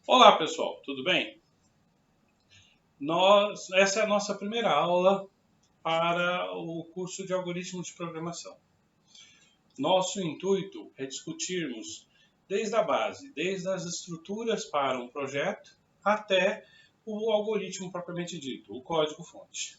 Olá pessoal, tudo bem? Essa é a nossa primeira aula para o curso de algoritmos de programação. Nosso intuito é discutirmos desde a base, desde as estruturas para um projeto até o algoritmo propriamente dito, o código-fonte.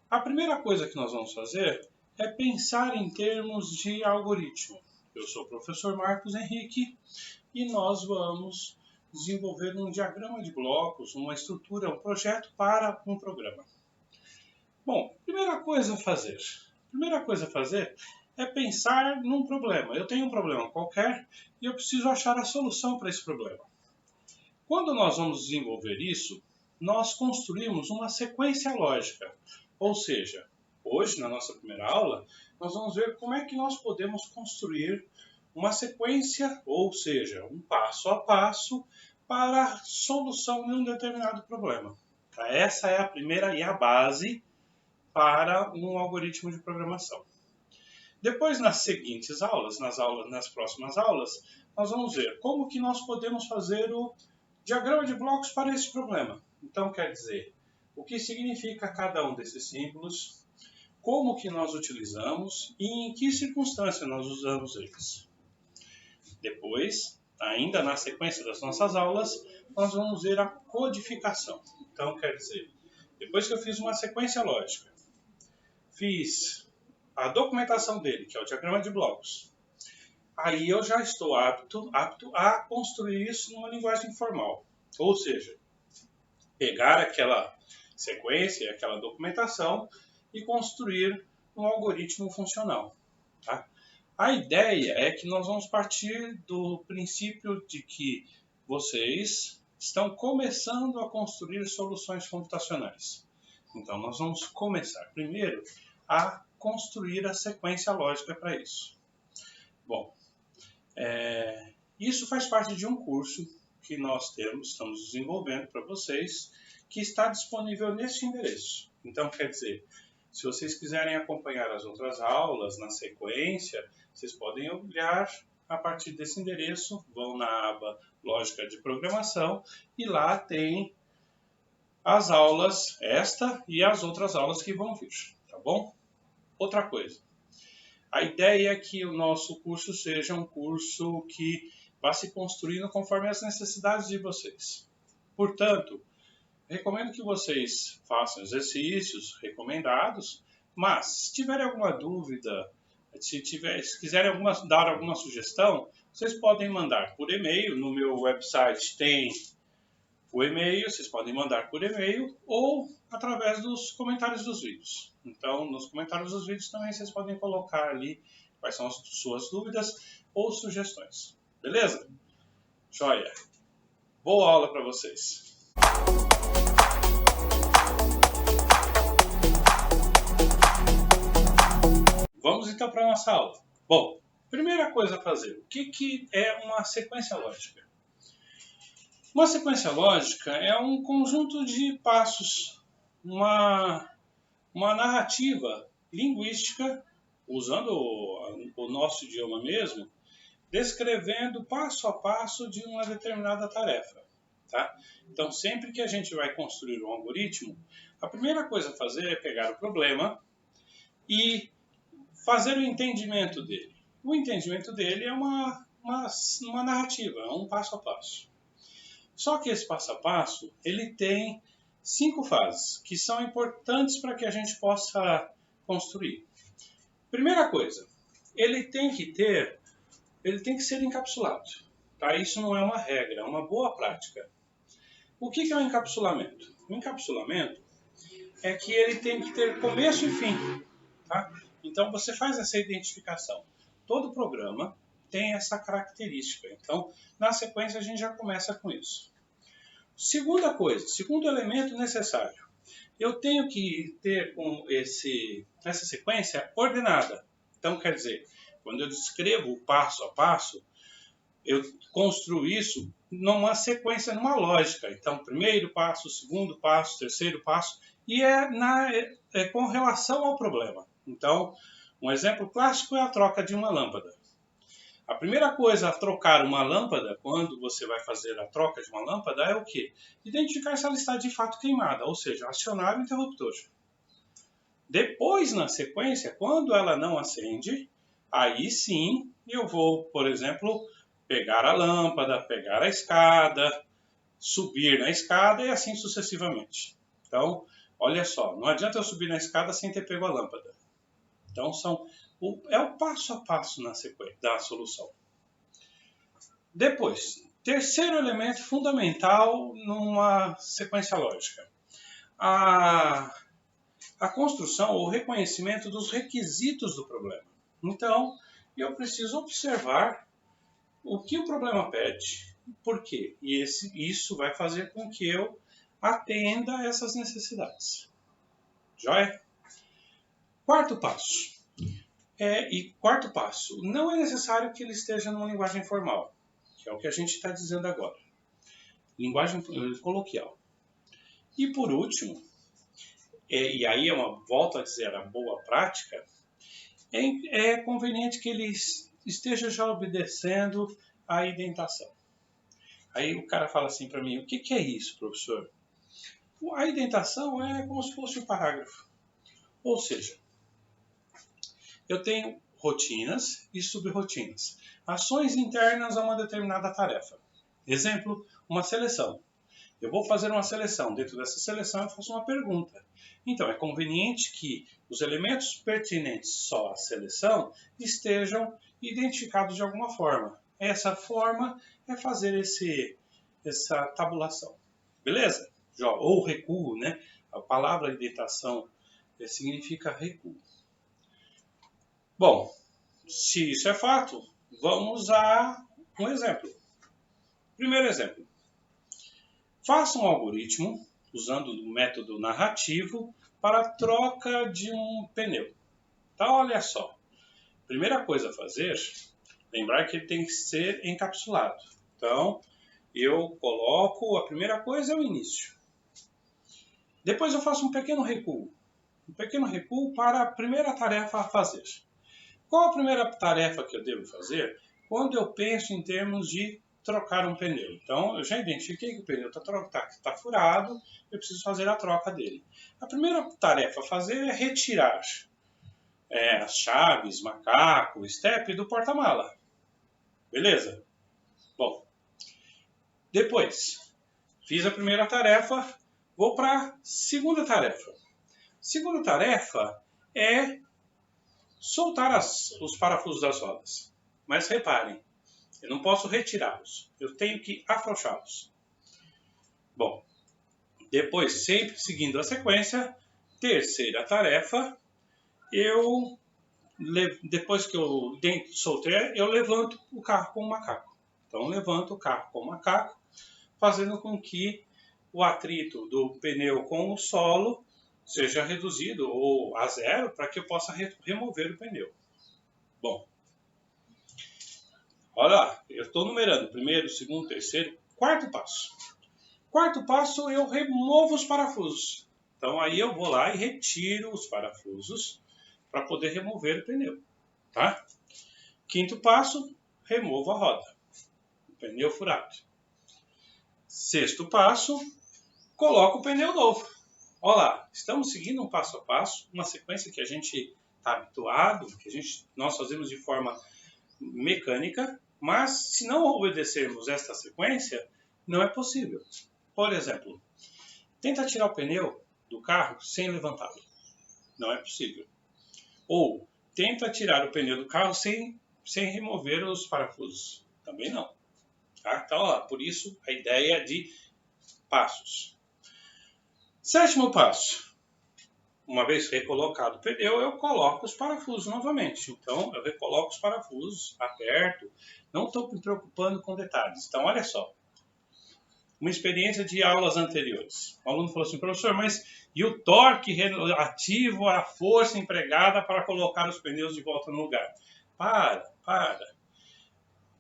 A primeira coisa que nós vamos fazer é pensar em termos de algoritmo. Eu sou o professor Marcos Henrique e nós vamos desenvolver um diagrama de blocos, uma estrutura, um projeto para um programa. Bom, primeira coisa a fazer é pensar num problema. Eu tenho um problema qualquer e eu preciso achar a solução para esse problema. Quando nós vamos desenvolver isso, nós construímos uma sequência lógica. Ou seja, hoje, na nossa primeira aula, nós vamos ver como é que nós podemos construir uma sequência, ou seja, um passo a passo para a solução de um determinado problema. Essa é a primeira e a base para um algoritmo de programação. Depois, nas seguintes aulas, nas próximas aulas, nós vamos ver como que nós podemos fazer o diagrama de blocos para esse problema. Então, quer dizer, o que significa cada um desses símbolos, como que nós utilizamos e em que circunstância nós usamos eles. Depois, ainda na sequência das nossas aulas, nós vamos ver a codificação. Então, quer dizer, depois que eu fiz uma sequência lógica, fiz a documentação dele, que é o diagrama de blocos, aí eu já estou apto a construir isso numa linguagem formal. Ou seja, pegar aquela sequência, aquela documentação e construir um algoritmo funcional. Tá? A ideia é que nós vamos partir do princípio de que vocês estão começando a construir soluções computacionais. Então, nós vamos começar primeiro a construir a sequência lógica para isso. Bom, isso faz parte de um curso que nós estamos desenvolvendo para vocês, que está disponível neste endereço. Então, quer dizer, se vocês quiserem acompanhar as outras aulas na sequência, vocês podem olhar a partir desse endereço, vão na aba Lógica de Programação e lá tem as aulas, esta e as outras aulas que vão vir, tá bom? Outra coisa, a ideia é que o nosso curso seja um curso que vá se construindo conforme as necessidades de vocês. Portanto, recomendo que vocês façam exercícios recomendados, mas se tiverem alguma dúvida, se quiserem dar alguma sugestão, vocês podem mandar por e-mail. No meu website tem o e-mail, vocês podem mandar por e-mail ou através dos comentários dos vídeos. Então, nos comentários dos vídeos também vocês podem colocar ali quais são as suas dúvidas ou sugestões. Beleza? Joia! Boa aula para vocês! Vamos então para a nossa aula. Bom, primeira coisa a fazer, o que é uma sequência lógica? Uma sequência lógica é um conjunto de passos, uma narrativa linguística, usando o nosso idioma mesmo, descrevendo passo a passo de uma determinada tarefa. Tá? Então, sempre que a gente vai construir um algoritmo, a primeira coisa a fazer é pegar o problema e fazer o entendimento dele. O entendimento dele é uma narrativa, é um passo a passo. Só que esse passo a passo, ele tem 5 fases, que são importantes para que a gente possa construir. Primeira coisa, ele tem que ser encapsulado. Tá? Isso não é uma regra, é uma boa prática. O que é o encapsulamento? O encapsulamento é que ele tem que ter começo e fim. Tá? Então, você faz essa identificação. Todo programa tem essa característica. Então, na sequência, a gente já começa com isso. Segunda coisa, segundo elemento necessário. Eu tenho que ter essa sequência ordenada. Então, quer dizer, quando eu descrevo o passo a passo, eu construo isso numa sequência, numa lógica. Então, primeiro passo, segundo passo, terceiro passo, e é com relação ao problema. Então, um exemplo clássico é a troca de uma lâmpada. A primeira coisa a trocar uma lâmpada, quando você vai fazer a troca de uma lâmpada, é o quê? Identificar se ela está de fato queimada, ou seja, acionar o interruptor. Depois, na sequência, quando ela não acende, aí sim eu vou, por exemplo, pegar a lâmpada, pegar a escada, subir na escada e assim sucessivamente. Então, olha só, não adianta eu subir na escada sem ter pego a lâmpada. Então, é o passo a passo na sequência da solução. Depois, terceiro elemento fundamental numa sequência lógica. A construção ou reconhecimento dos requisitos do problema. Então, eu preciso observar o que o problema pede, por quê? E isso vai fazer com que eu atenda essas necessidades. Joia? Quarto passo. Quarto passo, não é necessário que ele esteja numa linguagem formal, que é o que a gente está dizendo agora. Linguagem coloquial. E por último, e aí volto a dizer, a boa prática, é conveniente que ele esteja já obedecendo à indentação. Aí o cara fala assim para mim, o que é isso, professor? A indentação é como se fosse um parágrafo. Ou seja, eu tenho rotinas e subrrotinas. Ações internas a uma determinada tarefa. Exemplo, uma seleção. Eu vou fazer uma seleção. Dentro dessa seleção eu faço uma pergunta. Então, é conveniente que os elementos pertinentes só à seleção estejam identificados de alguma forma. Essa forma é fazer essa tabulação. Beleza? Ou recuo, né? A palavra indentação significa recuo. Bom, se isso é fato, vamos a um exemplo. Primeiro exemplo. Faça um algoritmo usando o método narrativo para a troca de um pneu. Então, olha só. Primeira coisa a fazer, lembrar que ele tem que ser encapsulado. Então, eu coloco, a primeira coisa é o início. Depois eu faço um pequeno recuo. Um pequeno recuo para a primeira tarefa a fazer. Qual a primeira tarefa que eu devo fazer? Quando eu penso em termos de trocar um pneu. Então, eu já identifiquei que o pneu está furado, eu preciso fazer a troca dele. A primeira tarefa a fazer é retirar as chaves, macaco, step do porta-mala. Beleza? Bom, depois, fiz a primeira tarefa, vou para a segunda tarefa. Segunda tarefa é soltar os parafusos das rodas. Mas reparem, eu não posso retirá-los, eu tenho que afrouxá-los. Bom, depois, sempre seguindo a sequência, terceira tarefa, depois que eu soltei, eu levanto o carro com o macaco. Então, levanto o carro com o macaco, fazendo com que o atrito do pneu com o solo seja reduzido ou a zero para que eu possa remover o pneu. Bom, olha lá, eu estou numerando primeiro, segundo, terceiro, quarto passo. Quarto passo, eu removo os parafusos. Então aí eu vou lá e retiro os parafusos para poder remover o pneu. Tá? Quinto passo, removo a roda, o pneu furado. Sexto passo, coloco o pneu novo. Olha lá, estamos seguindo um passo a passo, uma sequência que a gente está habituado, que nós fazemos de forma mecânica, mas se não obedecermos esta sequência, não é possível. Por exemplo, tenta tirar o pneu do carro sem levantá-lo. Não é possível. Ou tenta tirar o pneu do carro sem remover os parafusos. Também não. Tá? Então, ó, por isso a ideia de passos. Sétimo passo. Uma vez recolocado o pneu, eu coloco os parafusos novamente. Então, eu recoloco os parafusos, aperto. Não estou me preocupando com detalhes. Então, olha só. Uma experiência de aulas anteriores. O aluno falou assim, professor, mas e o torque relativo à força empregada para colocar os pneus de volta no lugar? Para.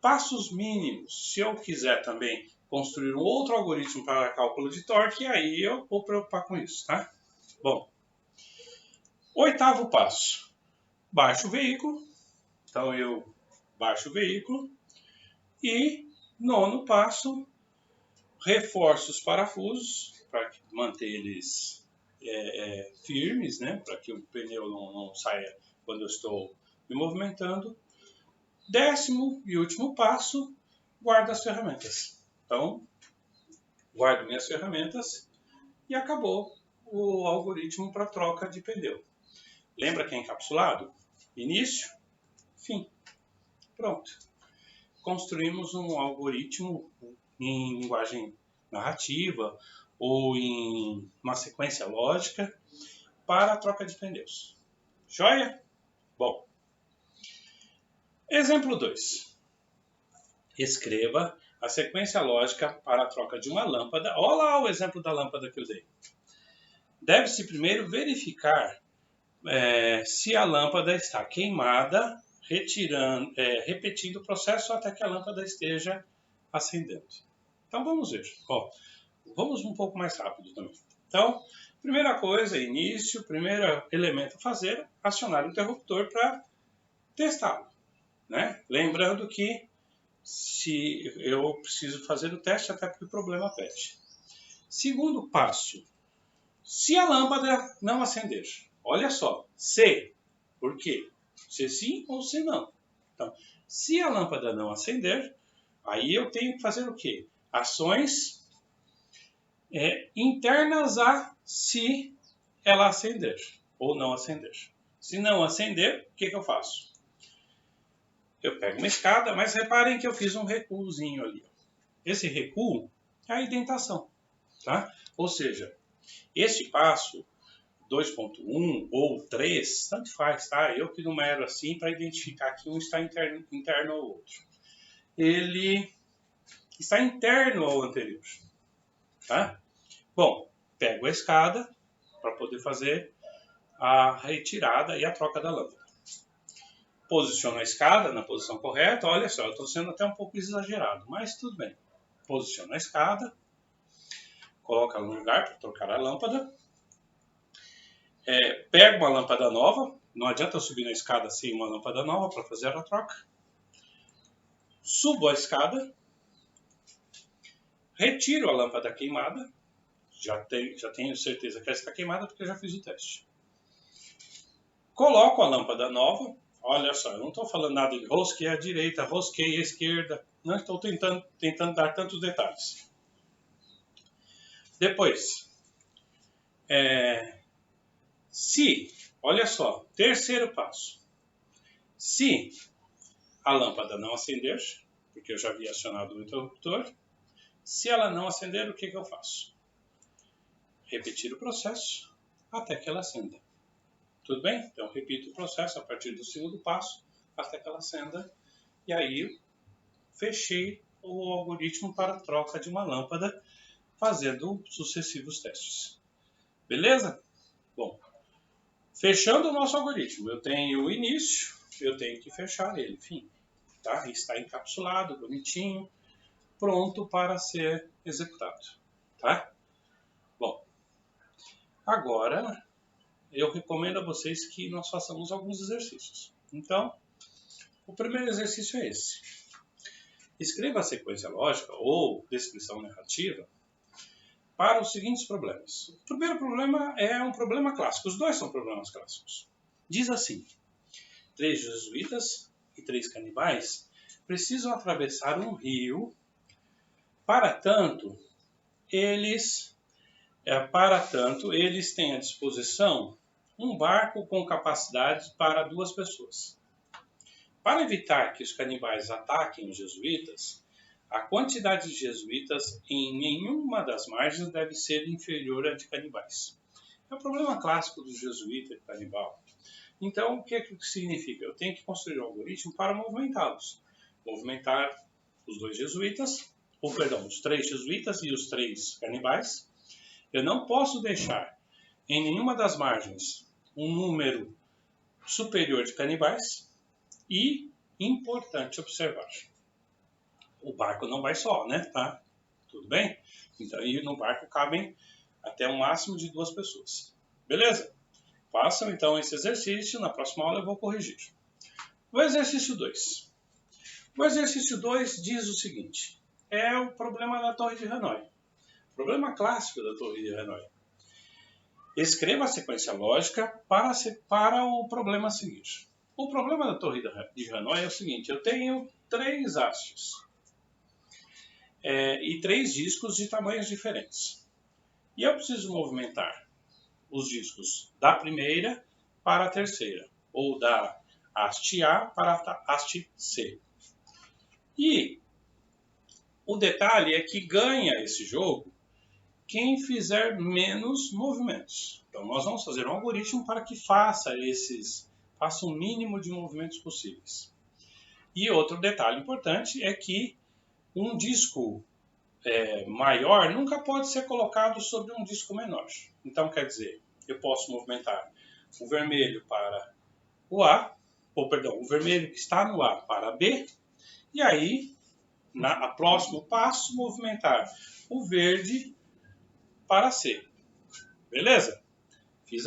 Passos mínimos. Se eu quiser também construir um outro algoritmo para cálculo de torque, aí eu vou preocupar com isso, tá? Bom, oitavo passo. Baixo o veículo. Então eu baixe o veículo. E, nono passo, reforce os parafusos para manter eles firmes, né? Para que o pneu não saia quando eu estou me movimentando. Décimo e último passo, guardo as ferramentas. Então, guardo minhas ferramentas e acabou o algoritmo para troca de pneu. Lembra que é encapsulado? Início, fim. Pronto. Construímos um algoritmo em linguagem narrativa ou em uma sequência lógica para a troca de pneus. Joia? Bom. Exemplo 2. Escreva a sequência lógica para a troca de uma lâmpada. Olha lá o exemplo da lâmpada que eu dei. Deve-se primeiro verificar se a lâmpada está queimada, repetindo o processo até que a lâmpada esteja acendendo. Então vamos ver. Vamos um pouco mais rápido também. Então, primeira coisa, início, primeiro elemento a fazer, acionar o interruptor para testá-lo, né? Lembrando que se eu preciso fazer o teste até porque o problema pede. Segundo passo, se a lâmpada não acender, olha só, se, por quê? Se sim ou se não. Então, se a lâmpada não acender, aí eu tenho que fazer o quê? Ações internas a se ela acender ou não acender. Se não acender, o que eu faço? Eu pego uma escada, mas reparem que eu fiz um recuozinho ali. Esse recuo é a indentação, tá? Ou seja, este passo 2.1 ou 3, tanto faz, tá? Eu que numero assim para identificar que um está interno ao outro. Ele está interno ao anterior, tá? Bom, pego a escada para poder fazer a retirada e a troca da lâmpada. Posiciono a escada na posição correta. Olha só, eu estou sendo até um pouco exagerado, mas tudo bem. Posiciono a escada, coloco ela no lugar para trocar a lâmpada. Pego uma lâmpada nova, não adianta eu subir na escada sem uma lâmpada nova para fazer a troca. Subo a escada, retiro a lâmpada queimada. Já tenho certeza que ela está queimada porque eu já fiz o teste. Coloco a lâmpada nova. Olha só, eu não estou falando nada de rosquei à direita, rosquei à esquerda. Não estou tentando dar tantos detalhes. Depois, olha só, terceiro passo. Se a lâmpada não acender, porque eu já havia acionado o interruptor, se ela não acender, o que eu faço? Repetir o processo até que ela acenda. Tudo bem? Então, repito o processo a partir do segundo passo até que ela acenda. E aí, eu fechei o algoritmo para a troca de uma lâmpada, fazendo sucessivos testes. Beleza? Bom, fechando o nosso algoritmo, eu tenho o início, eu tenho que fechar ele, fim. Tá? Está encapsulado, bonitinho, pronto para ser executado. Tá? Bom, agora eu recomendo a vocês que nós façamos alguns exercícios. Então, o primeiro exercício é esse. Escreva a sequência lógica ou descrição narrativa para os seguintes problemas. O primeiro problema é um problema clássico. Os dois são problemas clássicos. Diz assim: 3 jesuítas e 3 canibais precisam atravessar um rio. Para tanto, eles têm à disposição um barco com capacidade para 2 pessoas. Para evitar que os canibais ataquem os jesuítas, a quantidade de jesuítas em nenhuma das margens deve ser inferior à de canibais. É um problema clássico do jesuíta e do canibal. Então, o que significa? Eu tenho que construir um algoritmo para movimentá-los. Movimentar os 2 jesuítas, os 3 jesuítas e os 3 canibais. Eu não posso deixar em nenhuma das margens um número superior de canibais. E, importante observar, o barco não vai só, né? Tá? Tudo bem? Então, e no barco cabem até um máximo de 2 pessoas. Beleza? Façam então esse exercício. Na próxima aula eu vou corrigir. O exercício 2. O exercício 2 diz o seguinte, é o problema da torre de Hanoi. Problema clássico da torre de Hanoi. Escreva a sequência lógica para o problema a seguir. O problema da torre de Hanoi é o seguinte, eu tenho 3 hastes e 3 discos de tamanhos diferentes. E eu preciso movimentar os discos da primeira para a terceira, ou da haste A para a haste C. E o detalhe é que ganha esse jogo quem fizer menos movimentos. Então nós vamos fazer um algoritmo para que faça o mínimo de movimentos possíveis. E outro detalhe importante é que um disco maior nunca pode ser colocado sobre um disco menor. Então quer dizer, eu posso movimentar o vermelho para o A, o vermelho que está no A para B, e aí, a próximo passo, movimentar o verde para C. Beleza? Fiz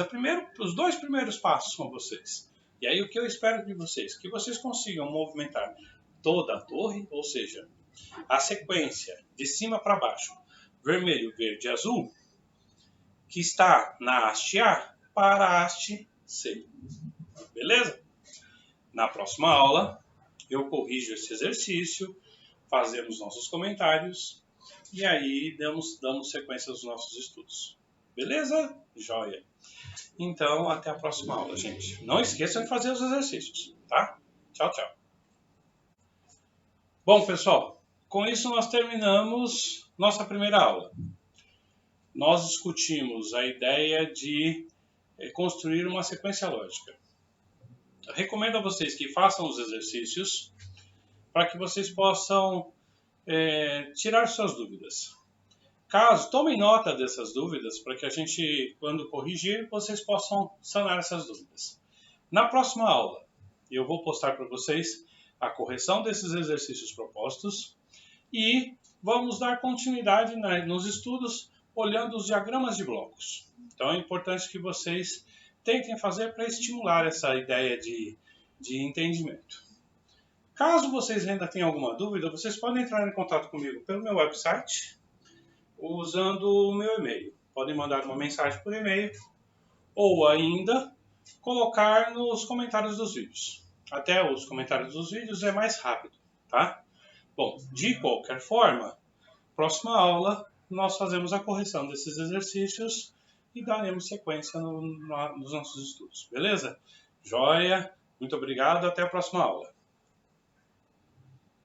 os 2 primeiros passos com vocês. E aí o que eu espero de vocês? Que vocês consigam movimentar toda a torre, ou seja, a sequência de cima para baixo, vermelho, verde e azul, que está na haste A para a haste C. Beleza? Na próxima aula, eu corrijo esse exercício, fazemos nossos comentários e aí damos sequência aos nossos estudos. Beleza? Joia! Então, até a próxima aula, gente. Não esqueçam de fazer os exercícios, tá? Tchau, tchau. Bom, pessoal, com isso nós terminamos nossa primeira aula. Nós discutimos a ideia de construir uma sequência lógica. Eu recomendo a vocês que façam os exercícios para que vocês possam tirar suas dúvidas. Tomem nota dessas dúvidas para que a gente, quando corrigir, vocês possam sanar essas dúvidas. Na próxima aula, eu vou postar para vocês a correção desses exercícios propostos e vamos dar continuidade nos estudos olhando os diagramas de blocos. Então é importante que vocês tentem fazer para estimular essa ideia de entendimento. Caso vocês ainda tenham alguma dúvida, vocês podem entrar em contato comigo pelo meu website, usando o meu e-mail. Podem mandar uma mensagem por e-mail ou ainda colocar nos comentários dos vídeos. Até os comentários dos vídeos é mais rápido, tá? Bom, de qualquer forma, próxima aula nós fazemos a correção desses exercícios e daremos sequência nos nossos estudos, beleza? Joia, muito obrigado, até a próxima aula.